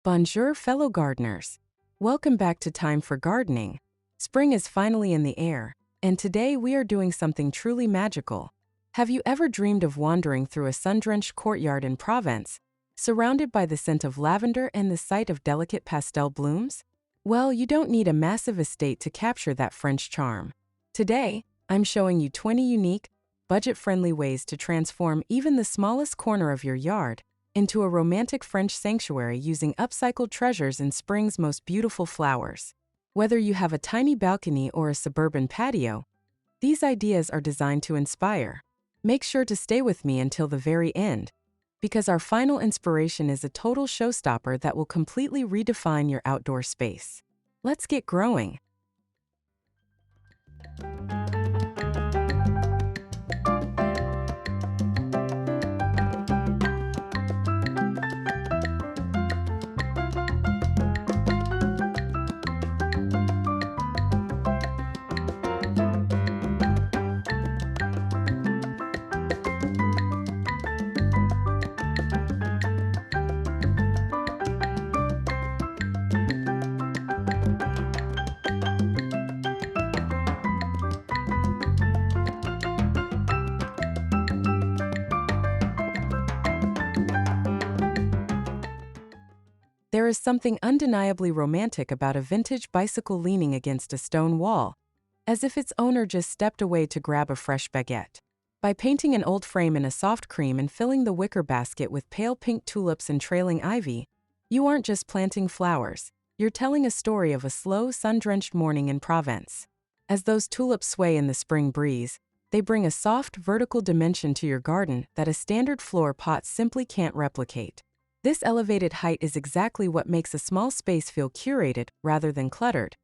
Bonjour, fellow gardeners. Welcome back to Time for Gardening. Spring is finally in the air, and today we are doing something truly magical. Have you ever dreamed of wandering through a sun-drenched courtyard in Provence, surrounded by the scent of lavender and the sight of delicate pastel blooms? Well, you don't need a massive estate to capture that French charm. Today, I'm showing you 20 unique, budget-friendly ways to transform even the smallest corner of your yard into a romantic French sanctuary using upcycled treasures in spring's most beautiful flowers. Whether you have a tiny balcony or a suburban patio, these ideas are designed to inspire. Make sure to stay with me until the very end, because our final inspiration is a total showstopper that will completely redefine your outdoor space. Let's get growing. There is something undeniably romantic about a vintage bicycle leaning against a stone wall, as if its owner just stepped away to grab a fresh baguette. By painting an old frame in a soft cream and filling the wicker basket with pale pink tulips and trailing ivy, you aren't just planting flowers, you're telling a story of a slow, sun-drenched morning in Provence. As those tulips sway in the spring breeze, they bring a soft, vertical dimension to your garden that a standard floor pot simply can't replicate. This elevated height is exactly what makes a small space feel curated rather than cluttered,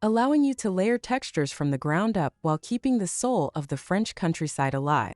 allowing you to layer textures from the ground up while keeping the soul of the French countryside alive.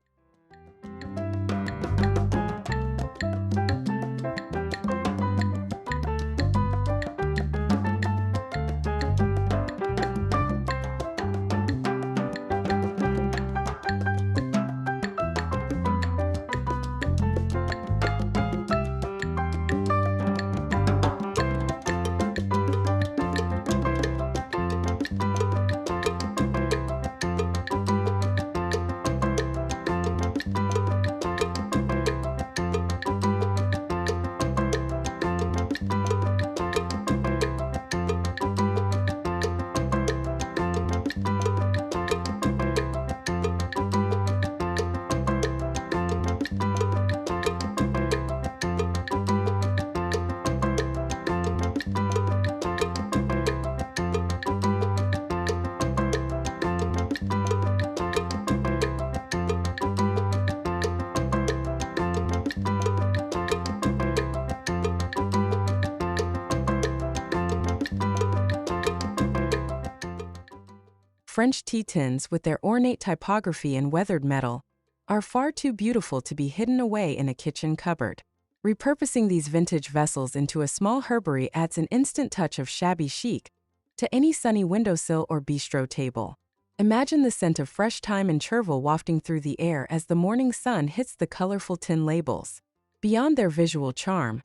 French tea tins with their ornate typography and weathered metal are far too beautiful to be hidden away in a kitchen cupboard. Repurposing these vintage vessels into a small herbary adds an instant touch of shabby chic to any sunny windowsill or bistro table. Imagine the scent of fresh thyme and chervil wafting through the air as the morning sun hits the colorful tin labels. Beyond their visual charm,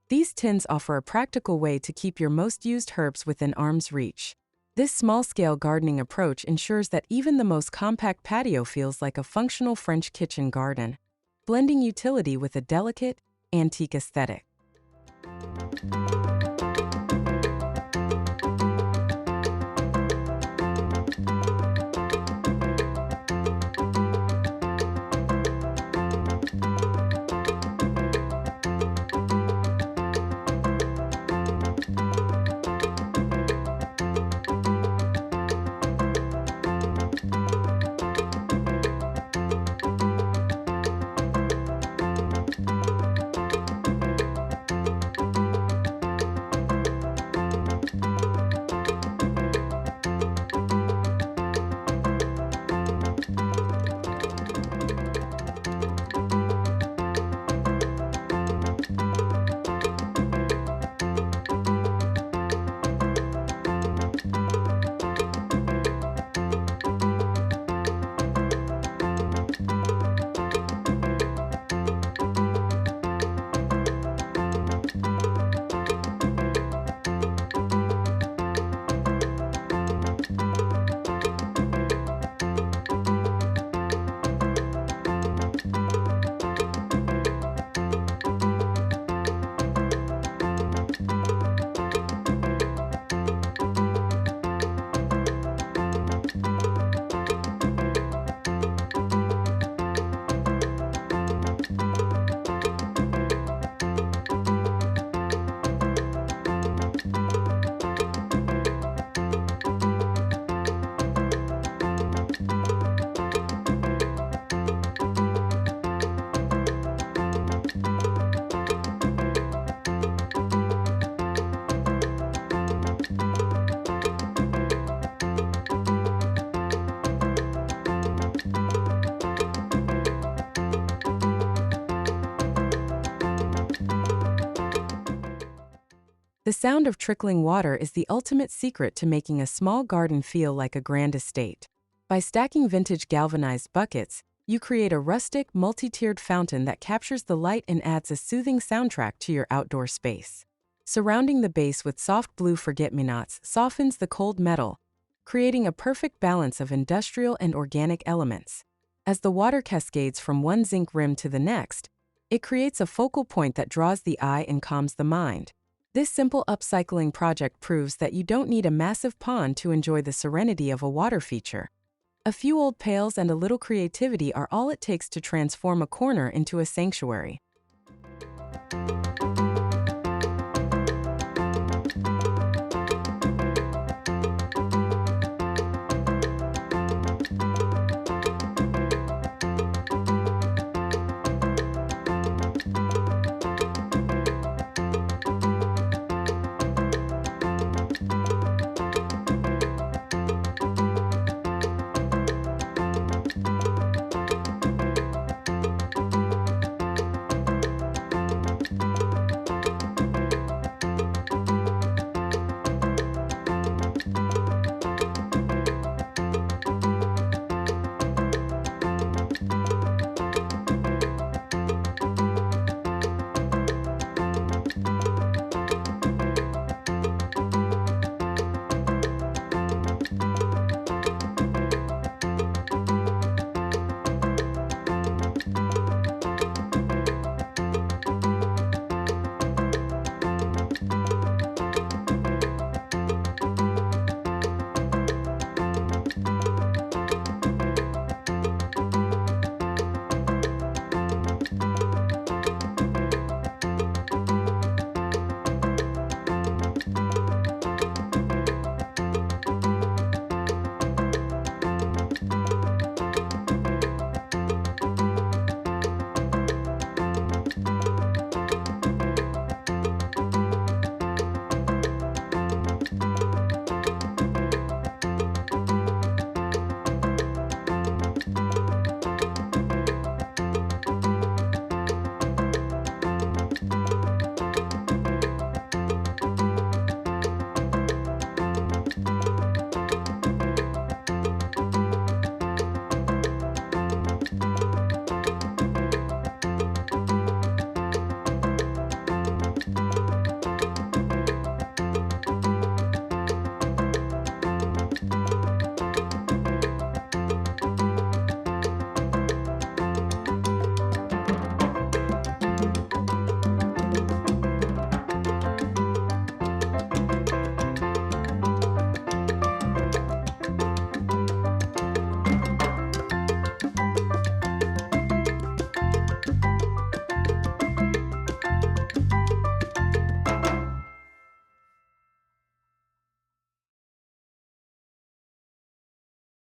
these tins offer a practical way to keep your most used herbs within arm's reach. This small-scale gardening approach ensures that even the most compact patio feels like a functional French kitchen garden, blending utility with a delicate, antique aesthetic. The sound of trickling water is the ultimate secret to making a small garden feel like a grand estate. By stacking vintage galvanized buckets, you create a rustic, multi-tiered fountain that captures the light and adds a soothing soundtrack to your outdoor space. Surrounding the base with soft blue forget-me-nots softens the cold metal, creating a perfect balance of industrial and organic elements. As the water cascades from one zinc rim to the next, it creates a focal point that draws the eye and calms the mind. This simple upcycling project proves that you don't need a massive pond to enjoy the serenity of a water feature. A few old pails and a little creativity are all it takes to transform a corner into a sanctuary.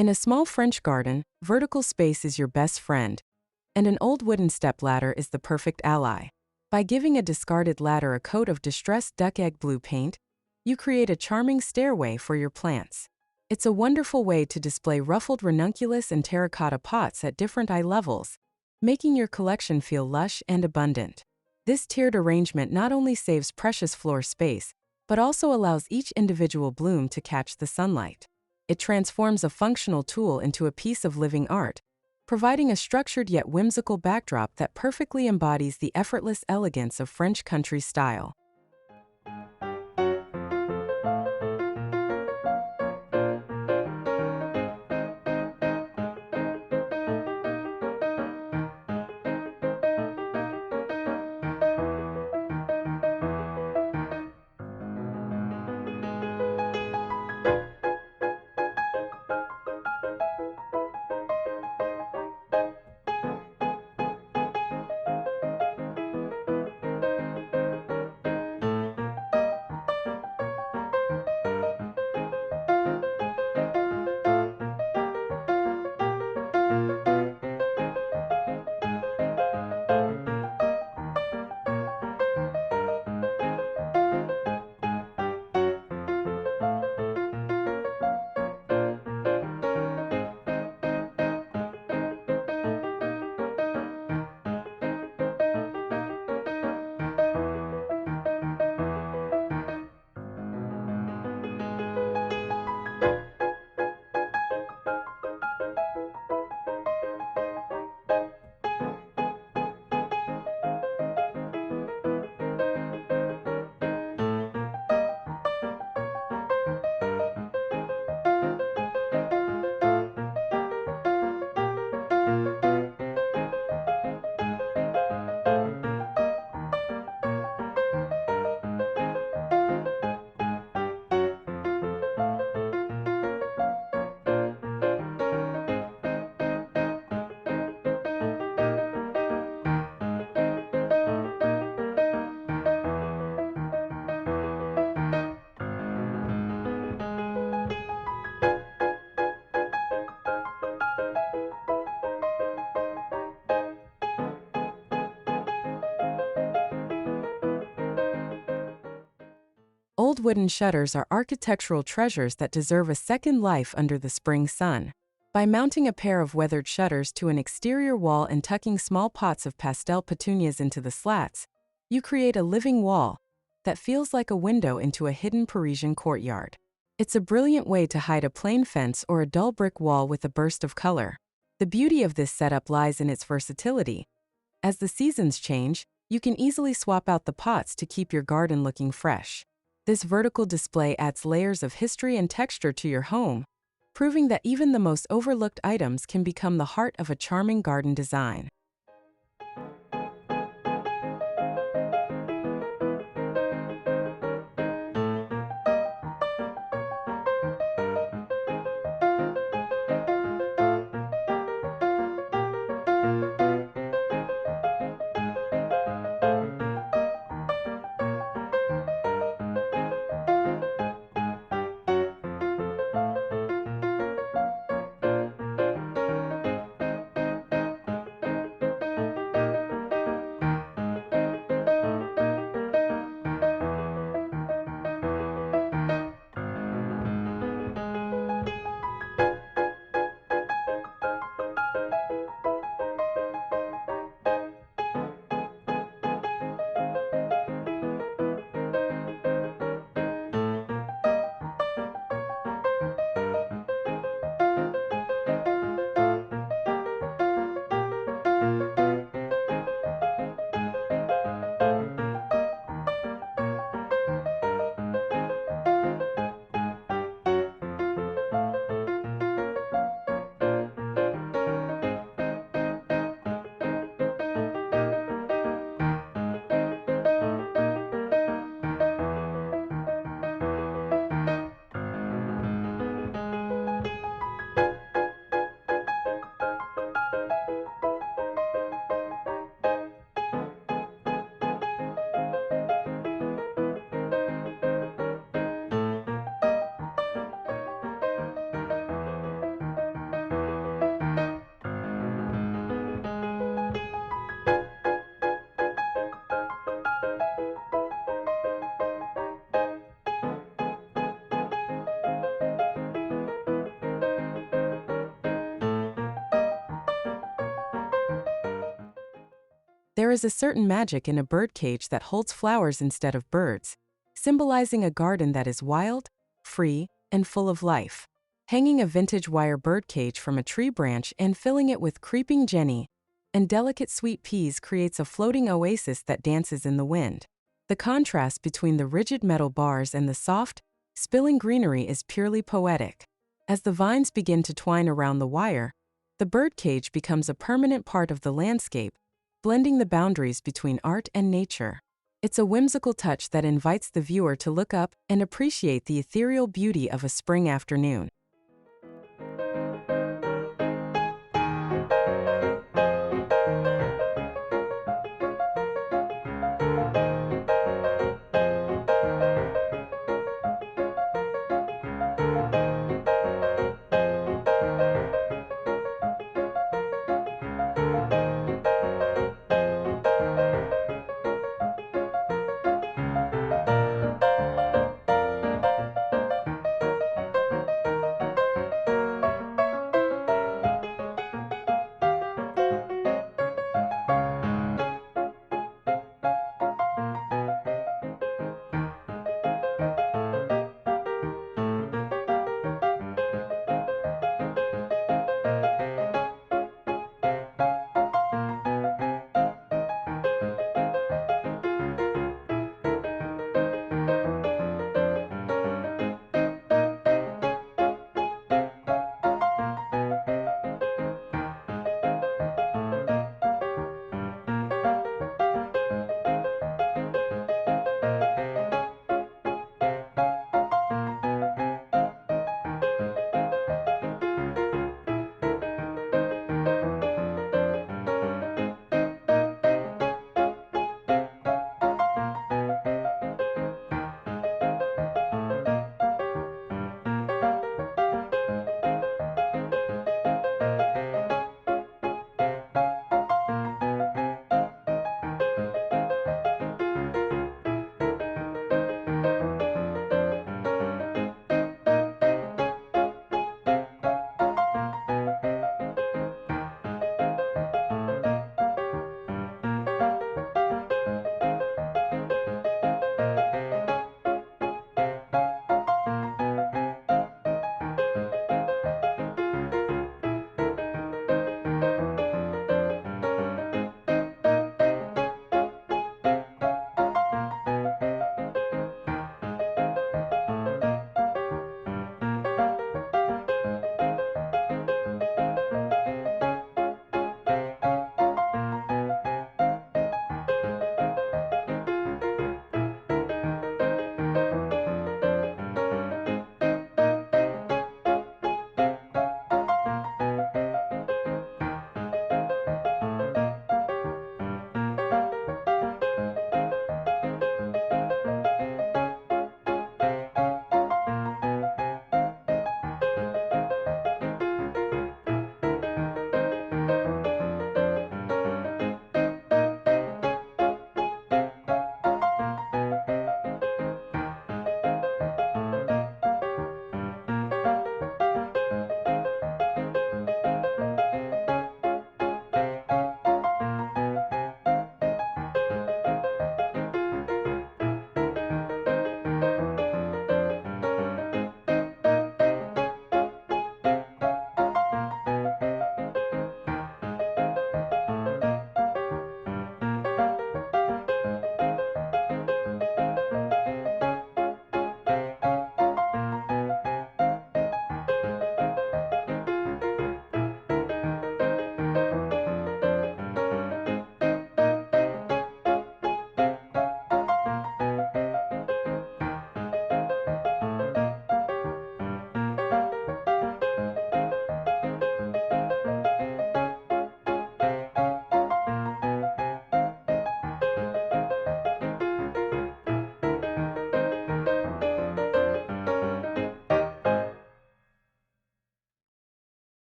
In a small French garden, vertical space is your best friend, and an old wooden step ladder is the perfect ally. By giving a discarded ladder a coat of distressed duck egg blue paint, you create a charming stairway for your plants. It's a wonderful way to display ruffled ranunculus and terracotta pots at different eye levels, making your collection feel lush and abundant. This tiered arrangement not only saves precious floor space, but also allows each individual bloom to catch the sunlight. It transforms a functional tool into a piece of living art, providing a structured yet whimsical backdrop that perfectly embodies the effortless elegance of French country style. Old wooden shutters are architectural treasures that deserve a second life under the spring sun. By mounting a pair of weathered shutters to an exterior wall and tucking small pots of pastel petunias into the slats, you create a living wall that feels like a window into a hidden Parisian courtyard. It's a brilliant way to hide a plain fence or a dull brick wall with a burst of color. The beauty of this setup lies in its versatility. As the seasons change, you can easily swap out the pots to keep your garden looking fresh. This vertical display adds layers of history and texture to your home, proving that even the most overlooked items can become the heart of a charming garden design. There is a certain magic in a birdcage that holds flowers instead of birds, symbolizing a garden that is wild, free, and full of life. Hanging a vintage wire birdcage from a tree branch and filling it with creeping jenny and delicate sweet peas creates a floating oasis that dances in the wind. The contrast between the rigid metal bars and the soft, spilling greenery is purely poetic. As the vines begin to twine around the wire, the birdcage becomes a permanent part of the landscape, blending the boundaries between art and nature. It's a whimsical touch that invites the viewer to look up and appreciate the ethereal beauty of a spring afternoon.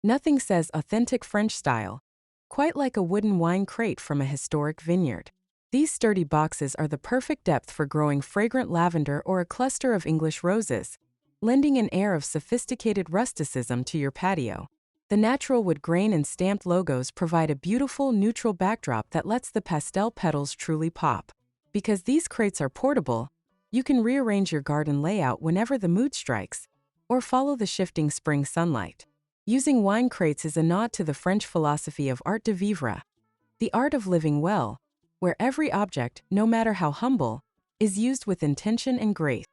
Nothing says authentic French style quite like a wooden wine crate from a historic vineyard. These sturdy boxes are the perfect depth for growing fragrant lavender or a cluster of English roses, lending an air of sophisticated rusticism to your patio. The natural wood grain and stamped logos provide a beautiful, neutral backdrop that lets the pastel petals truly pop. Because these crates are portable, you can rearrange your garden layout whenever the mood strikes, or follow the shifting spring sunlight. Using wine crates is a nod to the French philosophy of art de vivre, the art of living well, where every object, no matter how humble, is used with intention and grace.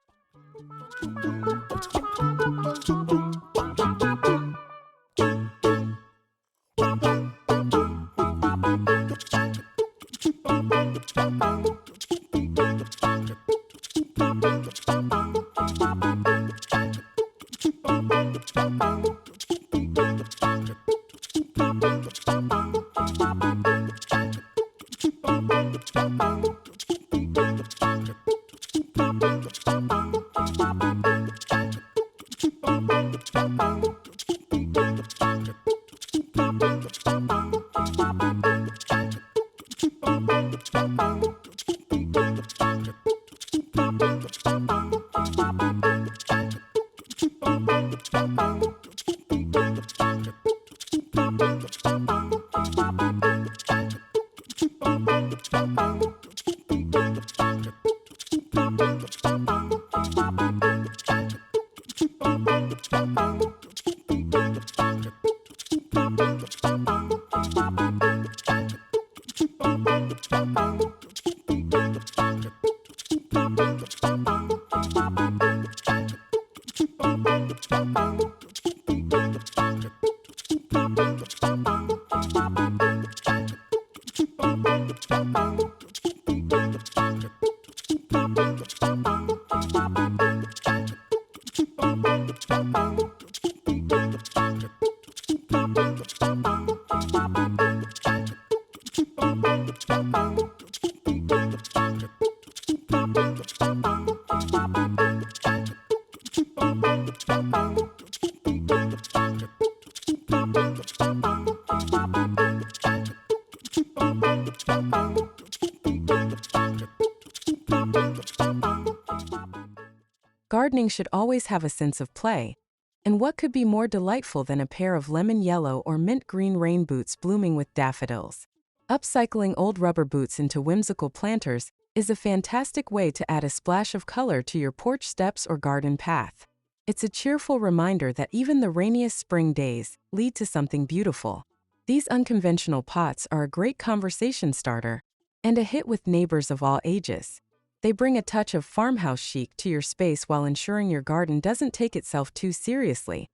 Gardening should always have a sense of play, and what could be more delightful than a pair of lemon yellow or mint green rain boots blooming with daffodils? Upcycling old rubber boots into whimsical planters is a fantastic way to add a splash of color to your porch steps or garden path. It's a cheerful reminder that even the rainiest spring days lead to something beautiful. These unconventional pots are a great conversation starter and a hit with neighbors of all ages. They bring a touch of farmhouse chic to your space while ensuring your garden doesn't take itself too seriously.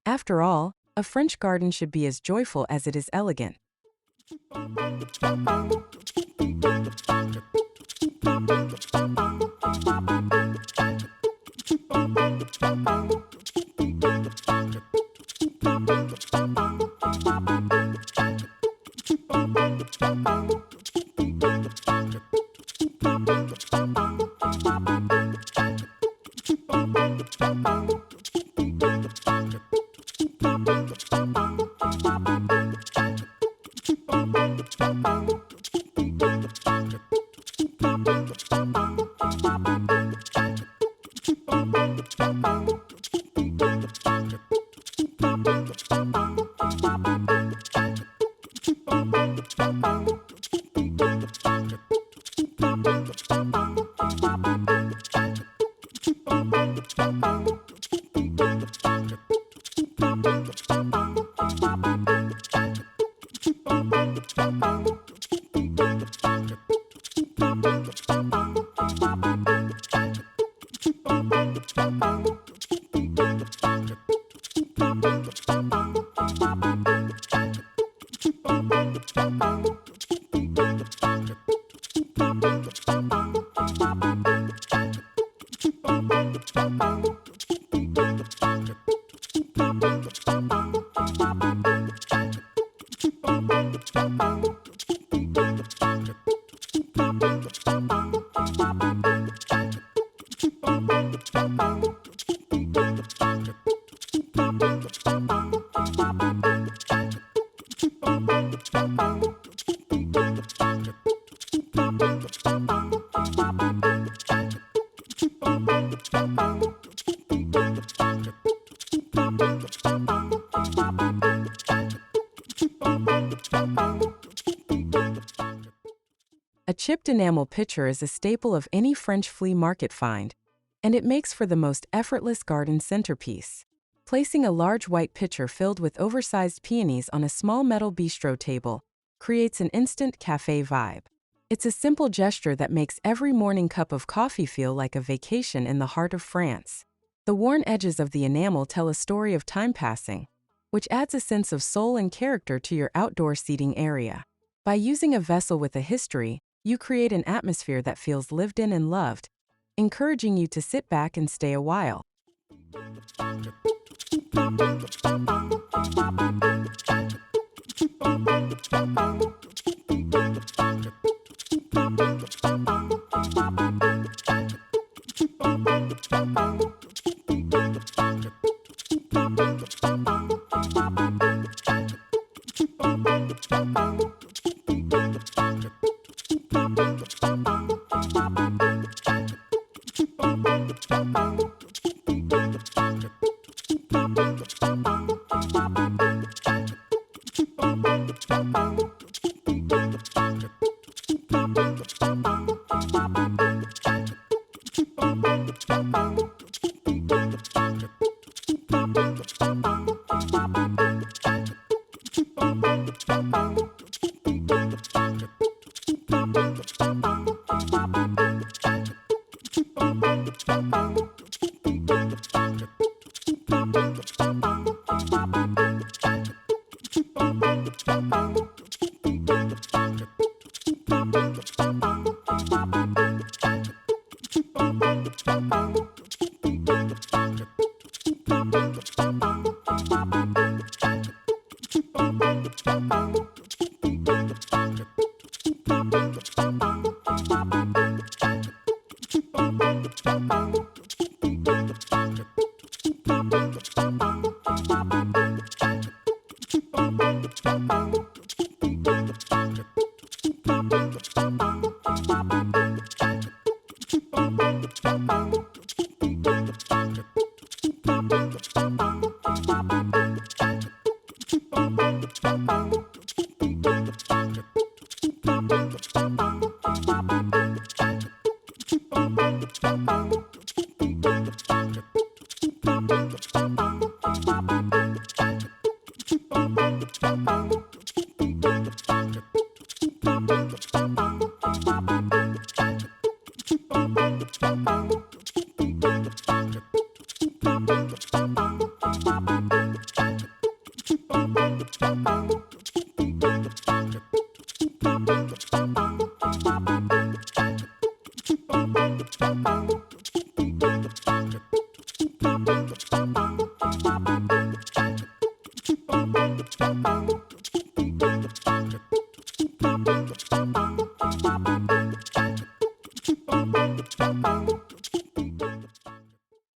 After all, a French garden should be as joyful as it is elegant. A chipped enamel pitcher is a staple of any French flea market find, and it makes for the most effortless garden centerpiece. Placing a large white pitcher filled with oversized peonies on a small metal bistro table creates an instant café vibe. It's a simple gesture that makes every morning cup of coffee feel like a vacation in the heart of France. The worn edges of the enamel tell a story of time passing, which adds a sense of soul and character to your outdoor seating area. By using a vessel with a history, you create an atmosphere that feels lived in and loved, encouraging you to sit back and stay a while.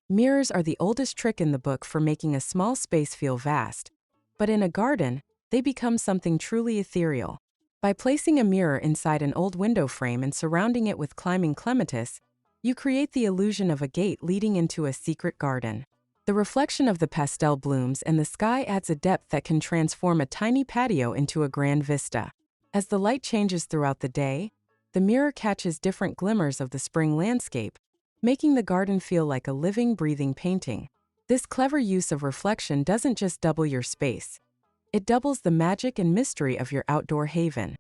Mirrors are the oldest trick in the book for making a small space feel vast, but in a garden, they become something truly ethereal. By placing a mirror inside an old window frame and surrounding it with climbing clematis, you create the illusion of a gate leading into a secret garden. The reflection of the pastel blooms and the sky adds a depth that can transform a tiny patio into a grand vista. As the light changes throughout the day, the mirror catches different glimmers of the spring landscape, making the garden feel like a living, breathing painting. This clever use of reflection doesn't just double your space. It doubles the magic and mystery of your outdoor haven.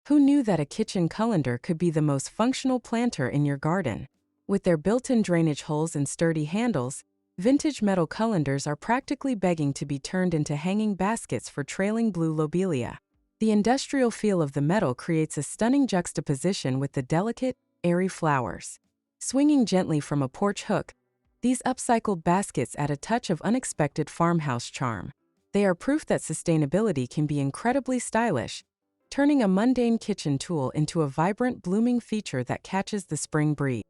Who knew that a kitchen colander could be the most functional planter in your garden? With their built-in drainage holes and sturdy handles, vintage metal colanders are practically begging to be turned into hanging baskets for trailing blue lobelia. The industrial feel of the metal creates a stunning juxtaposition with the delicate, airy flowers. Swinging gently from a porch hook, these upcycled baskets add a touch of unexpected farmhouse charm. They are proof that sustainability can be incredibly stylish, turning a mundane kitchen tool into a vibrant, blooming feature that catches the spring breeze.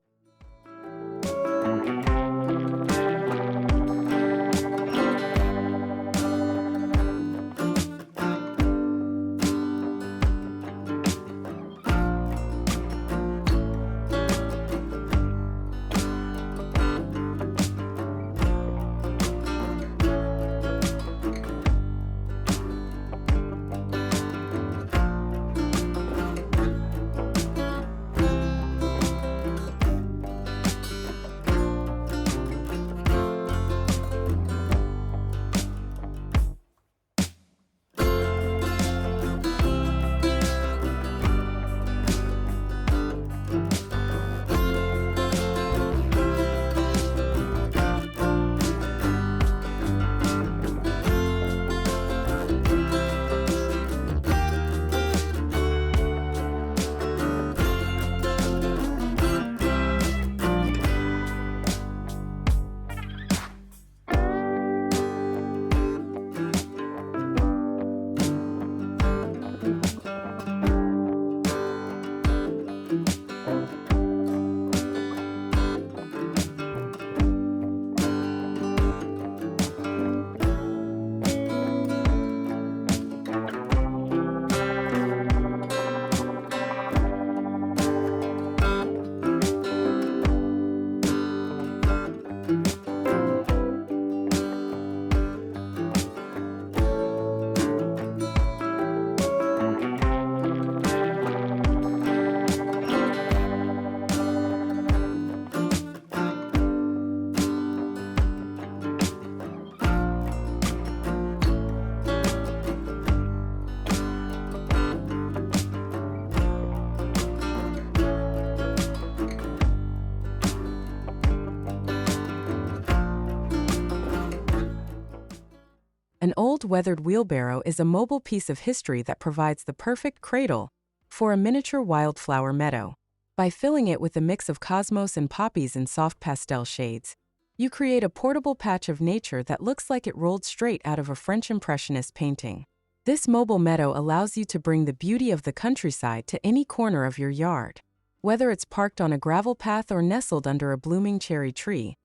An old weathered wheelbarrow is a mobile piece of history that provides the perfect cradle for a miniature wildflower meadow. By filling it with a mix of cosmos and poppies in soft pastel shades, you create a portable patch of nature that looks like it rolled straight out of a French Impressionist painting. This mobile meadow allows you to bring the beauty of the countryside to any corner of your yard. Whether it's parked on a gravel path or nestled under a blooming cherry tree,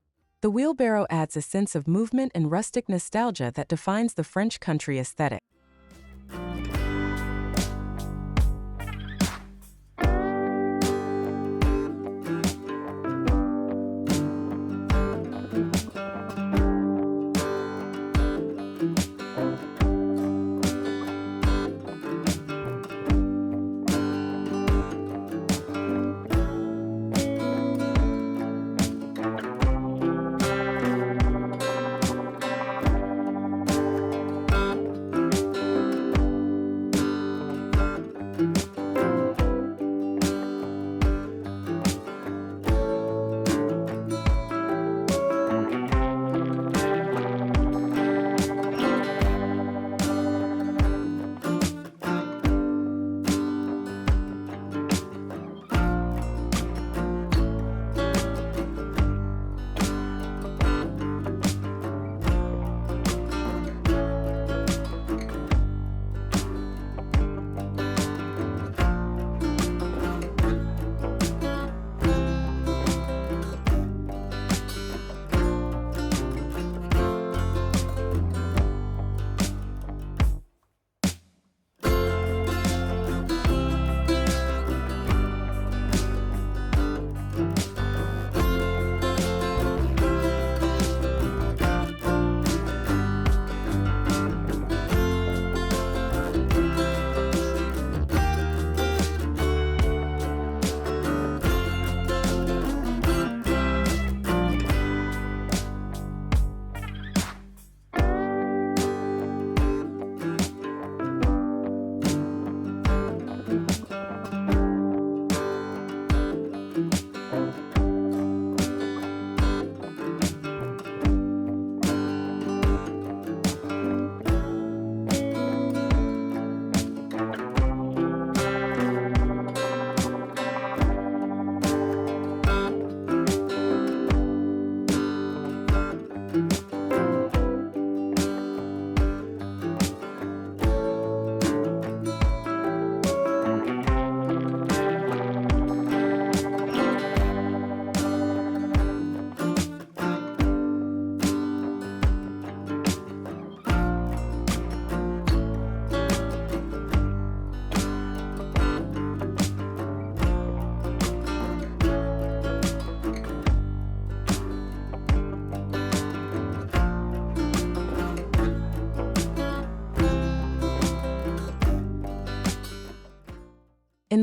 the wheelbarrow adds a sense of movement and rustic nostalgia that defines the French country aesthetic.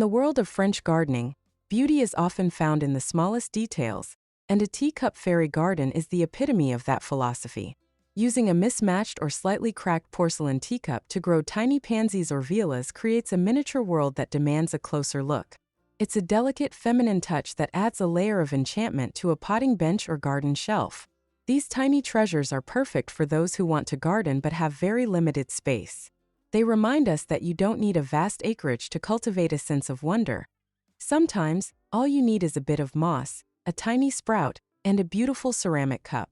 In the world of French gardening, beauty is often found in the smallest details, and a teacup fairy garden is the epitome of that philosophy. Using a mismatched or slightly cracked porcelain teacup to grow tiny pansies or violas creates a miniature world that demands a closer look. It's a delicate, feminine touch that adds a layer of enchantment to a potting bench or garden shelf. These tiny treasures are perfect for those who want to garden but have very limited space. They remind us that you don't need a vast acreage to cultivate a sense of wonder. Sometimes, all you need is a bit of moss, a tiny sprout, and a beautiful ceramic cup.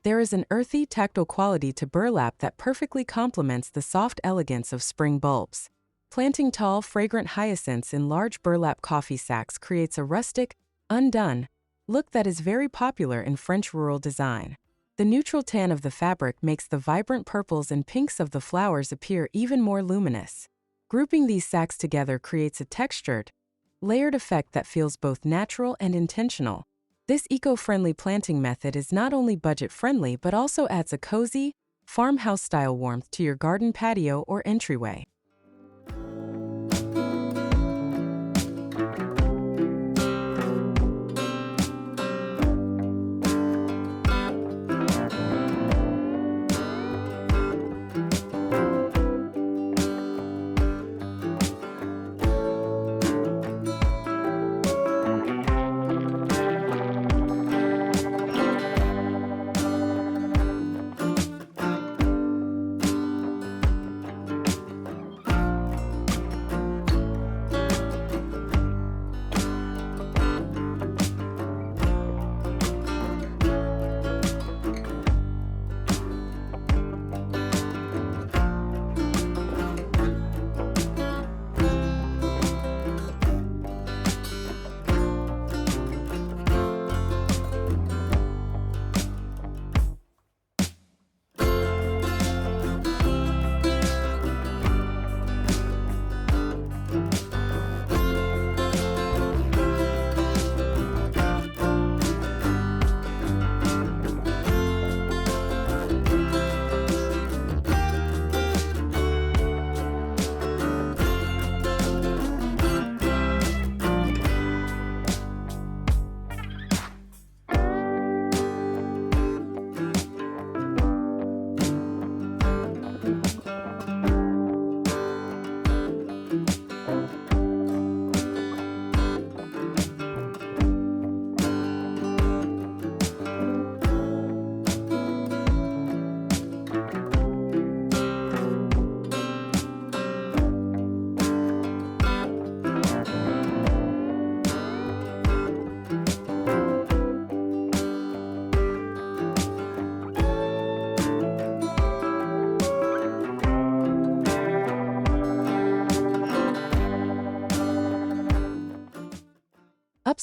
There is an earthy, tactile quality to burlap that perfectly complements the soft elegance of spring bulbs. Planting tall, fragrant hyacinths in large burlap coffee sacks creates a rustic, undone look that is very popular in French rural design. The neutral tan of the fabric makes the vibrant purples and pinks of the flowers appear even more luminous. Grouping these sacks together creates a textured, layered effect that feels both natural and intentional. This eco-friendly planting method is not only budget-friendly but also adds a cozy, farmhouse-style warmth to your garden patio or entryway.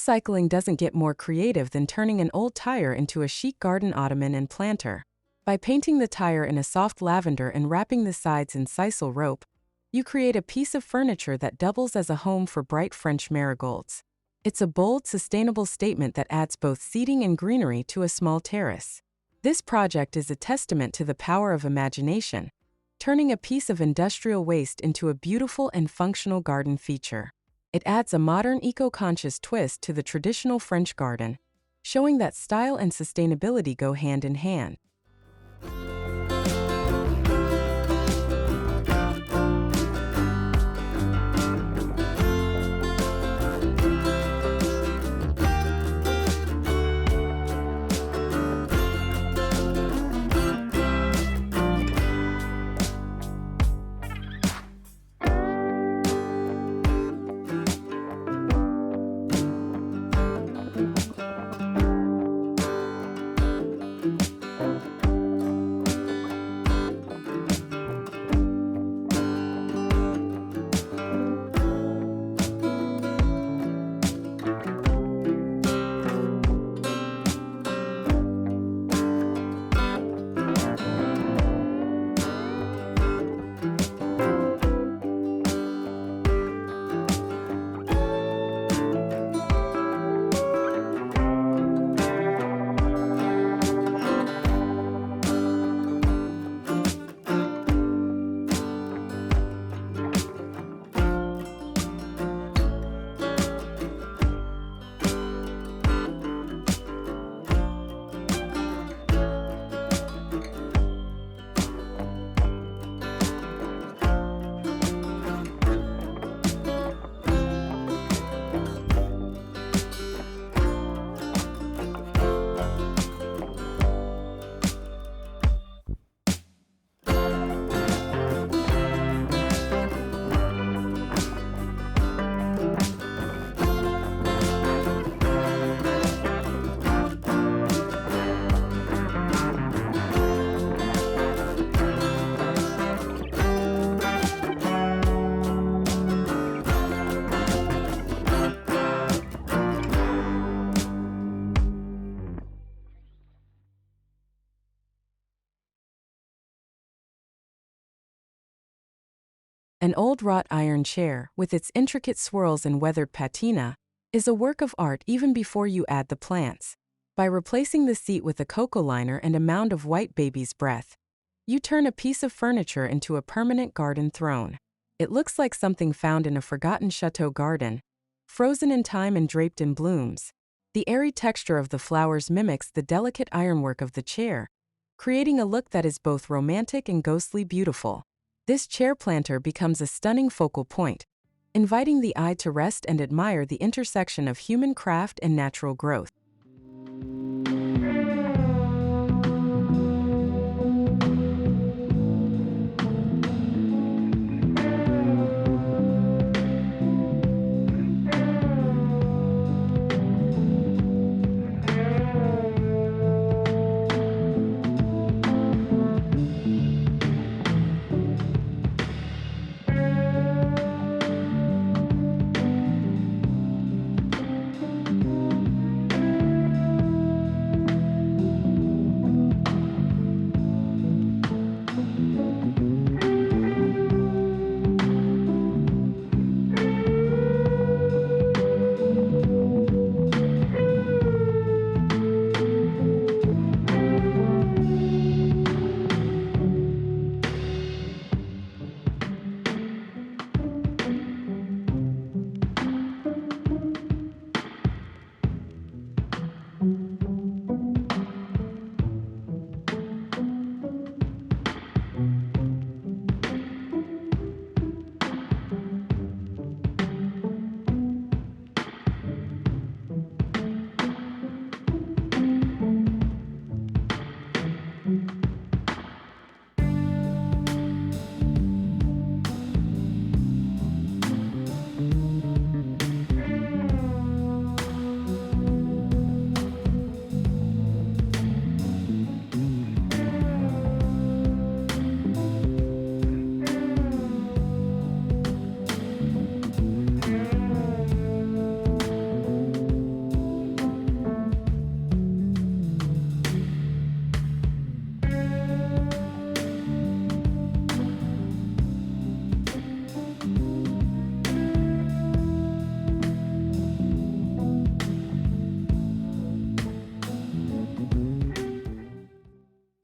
Upcycling doesn't get more creative than turning an old tire into a chic garden ottoman and planter. By painting the tire in a soft lavender and wrapping the sides in sisal rope, you create a piece of furniture that doubles as a home for bright French marigolds. It's a bold, sustainable statement that adds both seating and greenery to a small terrace. This project is a testament to the power of imagination, turning a piece of industrial waste into a beautiful and functional garden feature. It adds a modern eco-conscious twist to the traditional French garden, showing that style and sustainability go hand in hand. An old wrought iron chair, with its intricate swirls and weathered patina, is a work of art even before you add the plants. By replacing the seat with a cocoa liner and a mound of white baby's breath, you turn a piece of furniture into a permanent garden throne. It looks like something found in a forgotten chateau garden, frozen in time and draped in blooms. The airy texture of the flowers mimics the delicate ironwork of the chair, creating a look that is both romantic and ghostly beautiful. This chair planter becomes a stunning focal point, inviting the eye to rest and admire the intersection of human craft and natural growth.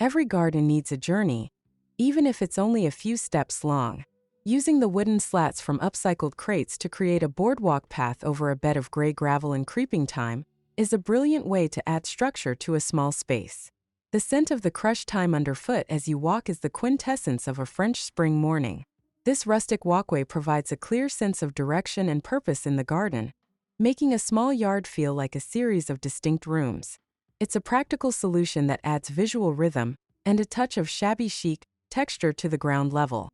Every garden needs a journey, even if it's only a few steps long. Using the wooden slats from upcycled crates to create a boardwalk path over a bed of gray gravel and creeping thyme is a brilliant way to add structure to a small space. The scent of the crushed thyme underfoot as you walk is the quintessence of a French spring morning. This rustic walkway provides a clear sense of direction and purpose in the garden, making a small yard feel like a series of distinct rooms. It's a practical solution that adds visual rhythm and a touch of shabby chic texture to the ground level.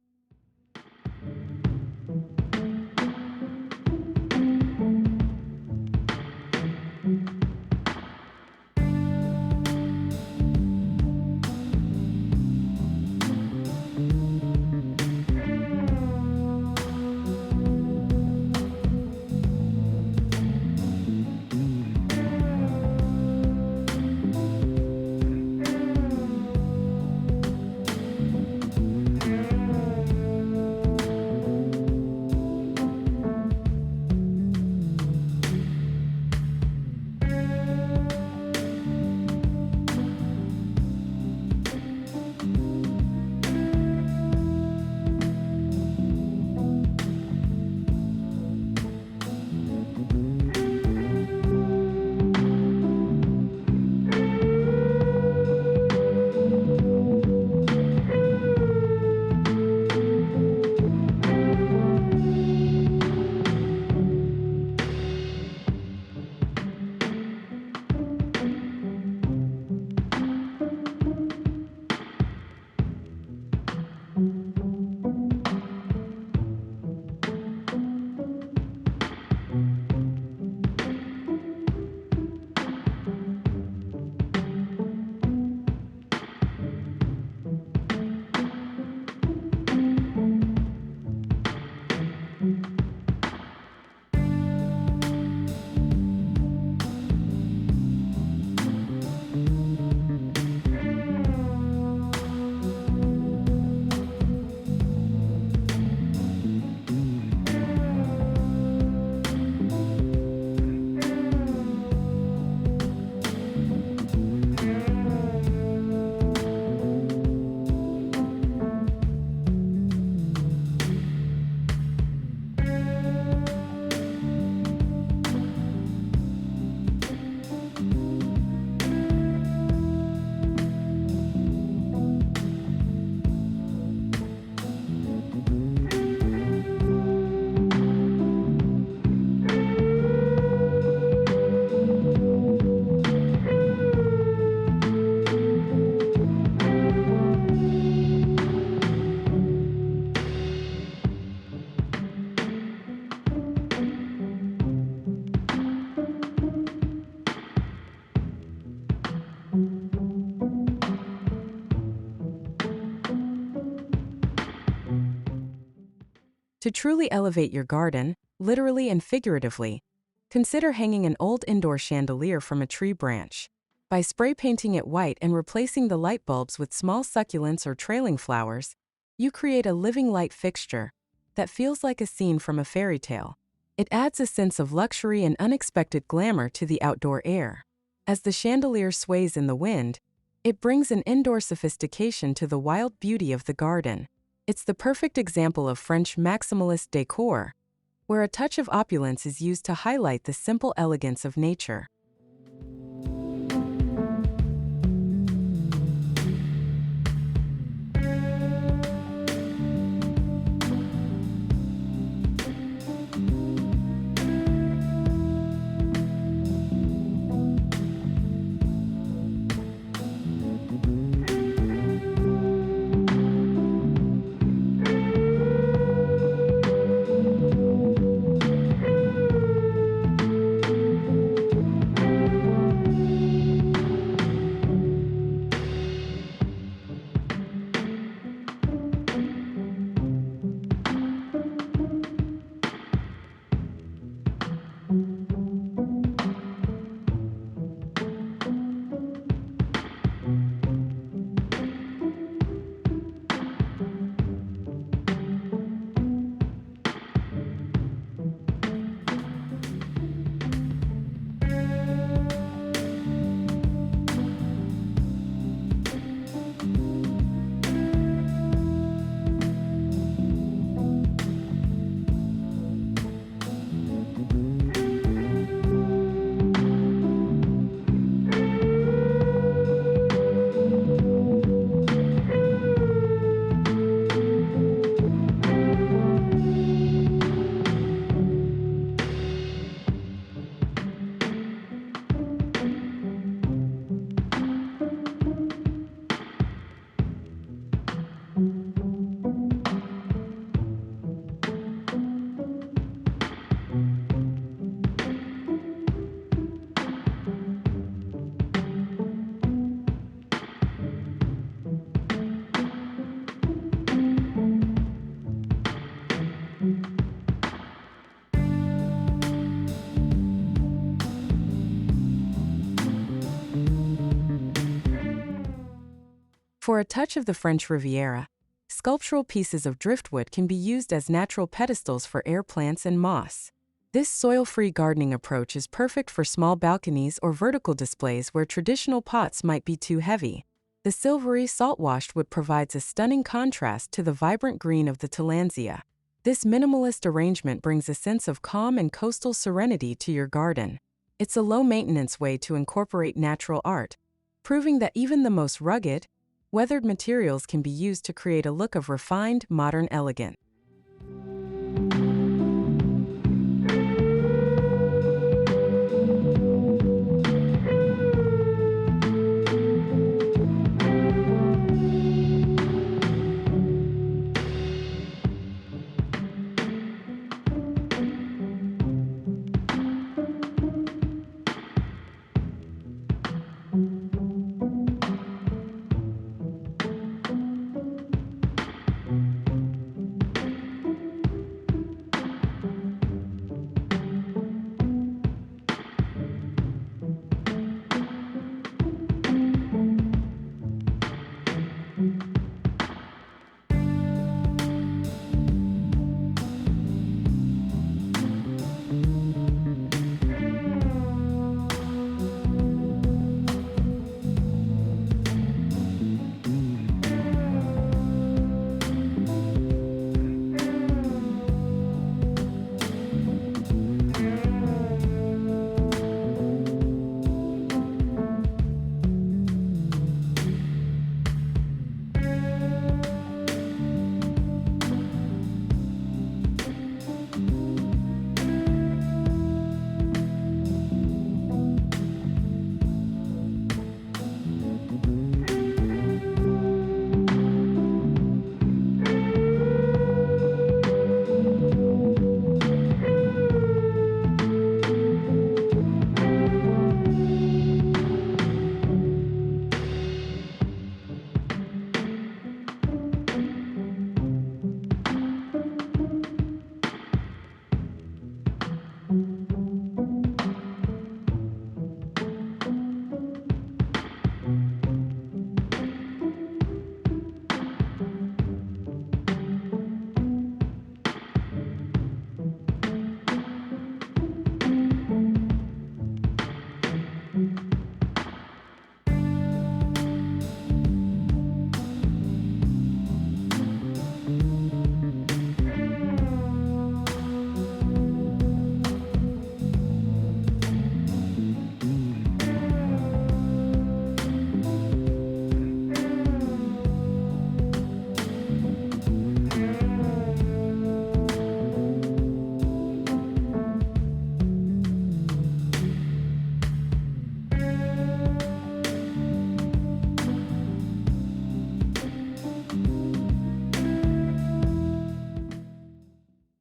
To truly elevate your garden, literally and figuratively, consider hanging an old indoor chandelier from a tree branch. By spray painting it white and replacing the light bulbs with small succulents or trailing flowers, you create a living light fixture that feels like a scene from a fairy tale. It adds a sense of luxury and unexpected glamour to the outdoor air. As the chandelier sways in the wind, it brings an indoor sophistication to the wild beauty of the garden. It's the perfect example of French maximalist decor, where a touch of opulence is used to highlight the simple elegance of nature. For a touch of the French Riviera, sculptural pieces of driftwood can be used as natural pedestals for air plants and moss. This soil-free gardening approach is perfect for small balconies or vertical displays where traditional pots might be too heavy. The silvery salt-washed wood provides a stunning contrast to the vibrant green of the tillandsia. This minimalist arrangement brings a sense of calm and coastal serenity to your garden. It's a low-maintenance way to incorporate natural art, proving that even the most rugged, weathered materials can be used to create a look of refined, modern elegance.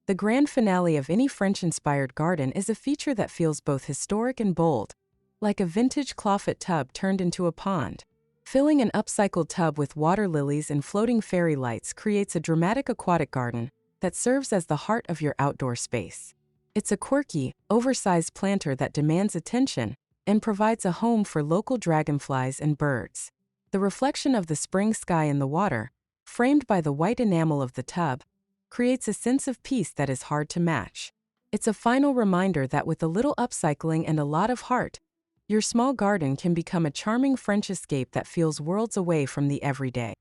The grand finale of any French-inspired garden is a feature that feels both historic and bold, like a vintage clawfoot tub turned into a pond. Filling an upcycled tub with water lilies and floating fairy lights creates a dramatic aquatic garden that serves as the heart of your outdoor space. It's a quirky, oversized planter that demands attention and provides a home for local dragonflies and birds. The reflection of the spring sky in the water, framed by the white enamel of the tub, creates a sense of peace that is hard to match. It's a final reminder that with a little upcycling and a lot of heart, your small garden can become a charming French escape that feels worlds away from the everyday.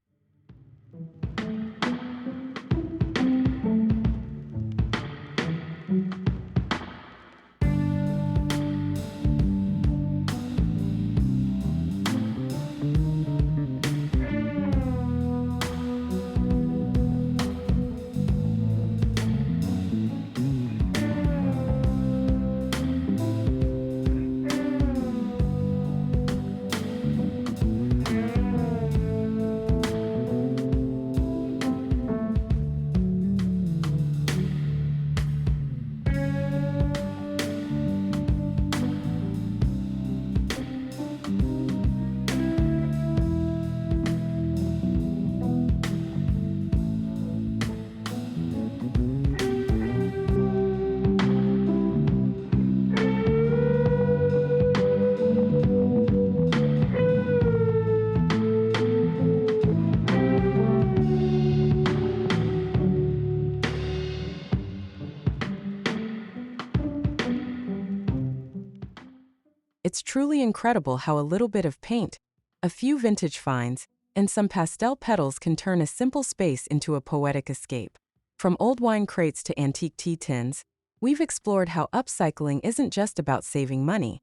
It's truly incredible how a little bit of paint, a few vintage finds, and some pastel petals can turn a simple space into a poetic escape. From old wine crates to antique tea tins, we've explored how upcycling isn't just about saving money.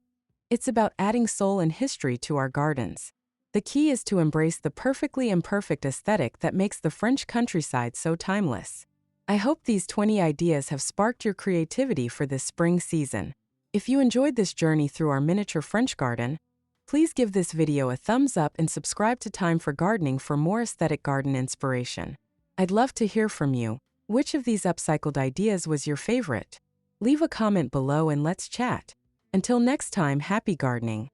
It's about adding soul and history to our gardens. The key is to embrace the perfectly imperfect aesthetic that makes the French countryside so timeless. I hope these 20 ideas have sparked your creativity for this spring season. If you enjoyed this journey through our miniature French garden, please give this video a thumbs up and subscribe to Time for Gardening for more aesthetic garden inspiration. I'd love to hear from you. Which of these upcycled ideas was your favorite? Leave a comment below and let's chat. Until next time, happy gardening.